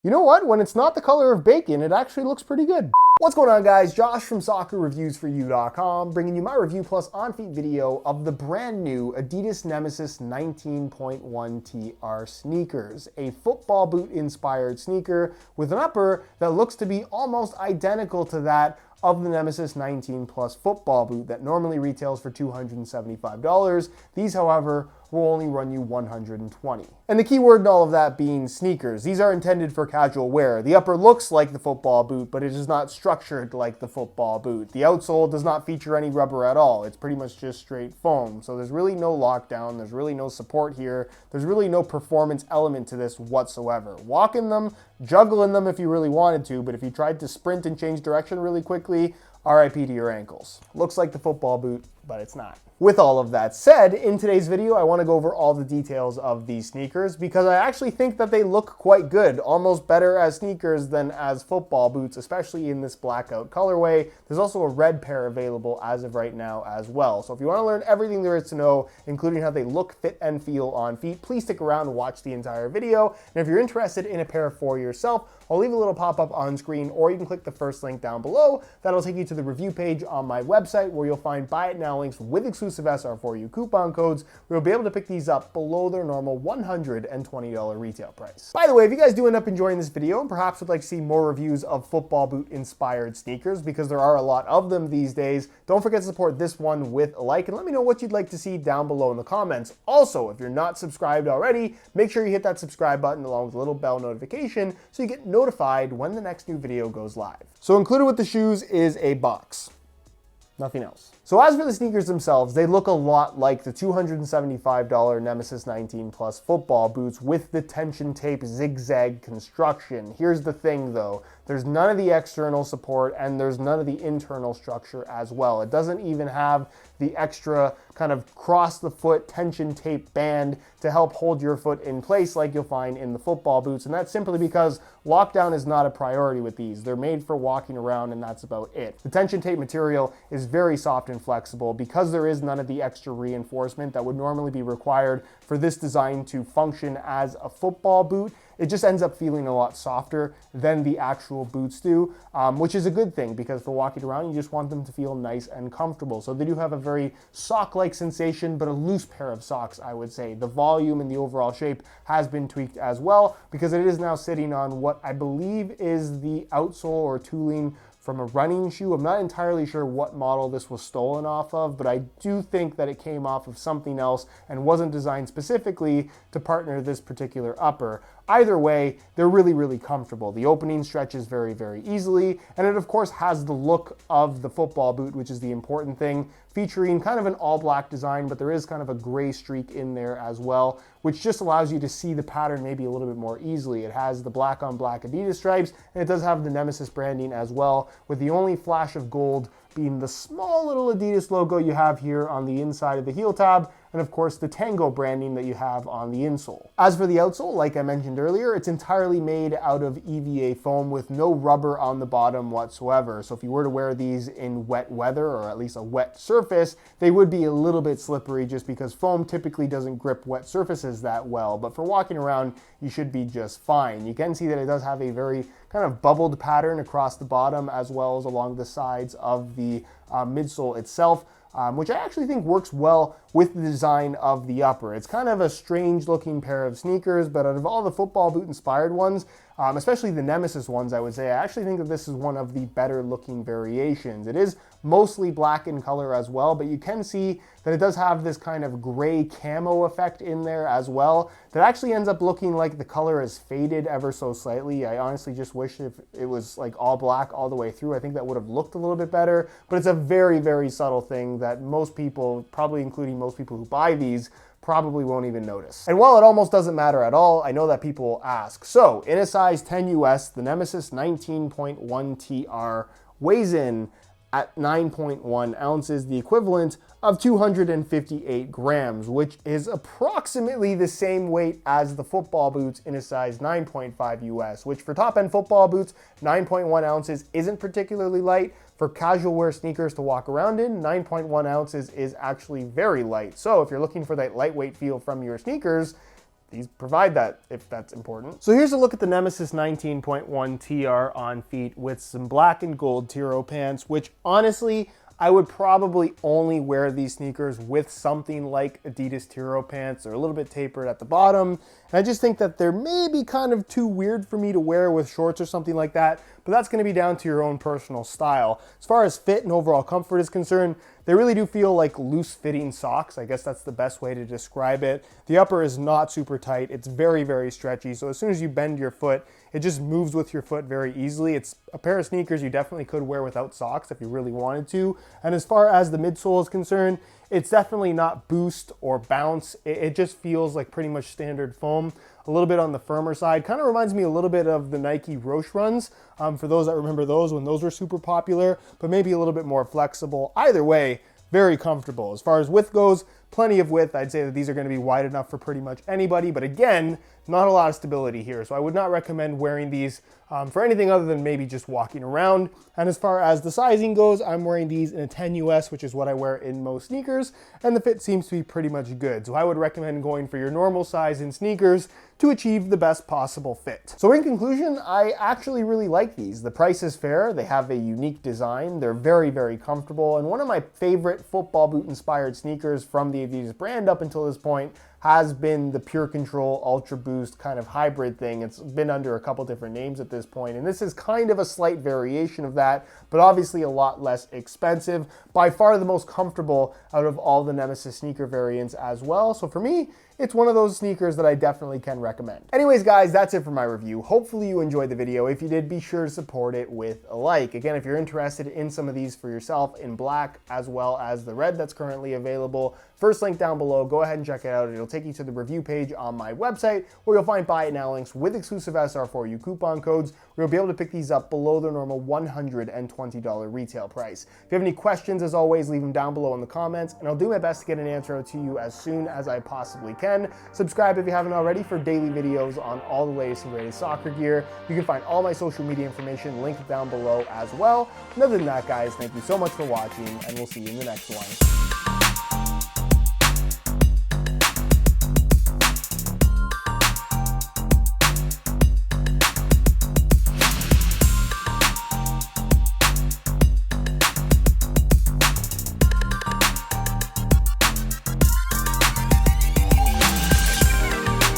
You know what? When it's not the color of bacon, it actually looks pretty good. What's going on, guys? Josh from SoccerReviewsForYou.com, bringing you my review plus on-feet video of the brand new Adidas Nemeziz 19.1 TR sneakers, a football boot inspired sneaker with an upper that looks to be almost identical to that of the Nemeziz 19 Plus football boot that normally retails for $275. These, however, will only run you $120. And the key word in all of that being sneakers. These are intended for casual wear. The upper looks like the football boot, but it is not structured like the football boot. The outsole does not feature any rubber at all. It's pretty much just straight foam. So there's really no lockdown. There's really no support here. There's really no performance element to this whatsoever. Walk in them, juggle in them if you really wanted to, but if you tried to sprint and change direction really quickly, RIP to your ankles. Looks like the football boot, but it's not. With all of that said, in today's video, I want to go over all the details of these sneakers because I actually think that they look quite good, almost better as sneakers than as football boots, especially in this blackout colorway. There's also a red pair available as of right now as well. So if you want to learn everything there is to know, including how they look, fit, and feel on feet, please stick around and watch the entire video. And if you're interested in a pair for yourself, I'll leave a little pop-up on screen, or you can click the first link down below. That'll take you to the review page on my website where you'll find buy it now links with exclusive SR4U coupon codes where you'll be able to pick these up below their normal $120 retail price. By the way, if you guys do end up enjoying this video and perhaps would like to see more reviews of football boot inspired sneakers, because there are a lot of them these days, don't forget to support this one with a like and let me know what you'd like to see down below in the comments. Also, if you're not subscribed already, make sure you hit that subscribe button along with the little bell notification so you get notified when the next new video goes live. So included with the shoes is a box. Nothing else. So as for the sneakers themselves, they look a lot like the $275 Nemeziz 19 Plus football boots with the tension tape zigzag construction. Here's the thing though, there's none of the external support and there's none of the internal structure as well. It doesn't even have the extra kind of cross the foot tension tape band to help hold your foot in place like you'll find in the football boots. And that's simply because lockdown is not a priority with these. They're made for walking around and that's about it. The tension tape material is very soft and flexible because there is none of the extra reinforcement that would normally be required for this design to function as a football boot. It just ends up feeling a lot softer than the actual boots do, which is a good thing because for walking around, you just want them to feel nice and comfortable. So they do have a very sock-like sensation, but a loose pair of socks, I would say. The volume and the overall shape has been tweaked as well because it is now sitting on what I believe is the outsole or tooling from a running shoe. I'm not entirely sure what model this was stolen off of, but I do think that it came off of something else and wasn't designed specifically to partner this particular upper. Either way, they're really, really comfortable. The opening stretches very, very easily, and it of course has the look of the football boot, which is the important thing, featuring kind of an all-black design, but there is kind of a gray streak in there as well, which just allows you to see the pattern maybe a little bit more easily. It has the black on black Adidas stripes, and it does have the Nemeziz branding as well, with the only flash of gold being the small little Adidas logo you have here on the inside of the heel tab, and of course the Tango branding that you have on the insole. As for the outsole, like I mentioned earlier, it's entirely made out of EVA foam with no rubber on the bottom whatsoever. So if you were to wear these in wet weather, or at least a wet surface, they would be a little bit slippery just because foam typically doesn't grip wet surfaces that well. But for walking around, you should be just fine. You can see that it does have a very kind of bubbled pattern across the bottom as well as along the sides of the midsole itself, which I actually think works well with the design of the upper. It's kind of a strange looking pair of sneakers, but out of all the football boot inspired ones, especially the Nemeziz ones, I would say, I actually think that this is one of the better looking variations. It is mostly black in color as well, but you can see that it does have this kind of gray camo effect in there as well that actually ends up looking like the color is faded ever so slightly. I honestly just wish if it was like all black all the way through. I think that would have looked a little bit better, but it's a very, very subtle thing that most people, probably including most people who buy these, probably won't even notice. And while it almost doesn't matter at all, I know that people ask. So in a size 10 US, the Nemeziz 19.1 TR weighs in at 9.1 ounces, the equivalent of 258 grams, which is approximately the same weight as the football boots in a size 9.5 US, which for top-end football boots, 9.1 ounces isn't particularly light. For casual wear sneakers to walk around in, 9.1 ounces is actually very light. So if you're looking for that lightweight feel from your sneakers, these provide that if that's important. So here's a look at the Nemeziz 19.1 TR on feet with some black and gold Tiro pants, which honestly, I would probably only wear these sneakers with something like Adidas Tiro pants. They're a little bit tapered at the bottom. And I just think that they're maybe kind of too weird for me to wear with shorts or something like that, but that's gonna be down to your own personal style. As far as fit and overall comfort is concerned, they really do feel like loose fitting socks. I guess that's the best way to describe it. The upper is not super tight. It's very, very stretchy. So as soon as you bend your foot, it just moves with your foot very easily. It's a pair of sneakers you definitely could wear without socks if you really wanted to. And as far as the midsole is concerned, it's definitely not boost or bounce. It just feels like pretty much standard foam, a little bit on the firmer side. Kind of reminds me a little bit of the Nike Roche runs, for those that remember those when those were super popular, but maybe a little bit more flexible. Either way, very comfortable. As far as width goes, plenty of width. I'd say that these are going to be wide enough for pretty much anybody, but again, not a lot of stability here. So I would not recommend wearing these for anything other than maybe just walking around. And as far as the sizing goes, I'm wearing these in a 10 US, which is what I wear in most sneakers, and the fit seems to be pretty much good. So I would recommend going for your normal size in sneakers to achieve the best possible fit. So in conclusion, I actually really like these. The price is fair, they have a unique design, they're very, very comfortable, and one of my favorite football boot inspired sneakers from the Adidas brand up until this point has been the Pure Control Ultra Boost kind of hybrid thing. It's been under a couple different names at this point, and this is kind of a slight variation of that, but obviously a lot less expensive. By far the most comfortable out of all the Nemeziz sneaker variants as well. So for me, it's one of those sneakers that I definitely can recommend. Anyways, guys, that's it for my review. Hopefully you enjoyed the video. If you did, be sure to support it with a like. Again, if you're interested in some of these for yourself in black as well as the red that's currently available, first link down below, go ahead and check it out. It'll take you to the review page on my website where you'll find buy it now links with exclusive SR4U coupon codes where you'll be able to pick these up below their normal $120 retail price. If you have any questions, as always, leave them down below in the comments, and I'll do my best to get an answer out to you as soon as I possibly can. Subscribe if you haven't already for daily videos on all the latest and greatest soccer gear. You can find all my social media information linked down below as well. And other than that, guys, thank you so much for watching, and we'll see you in the next one.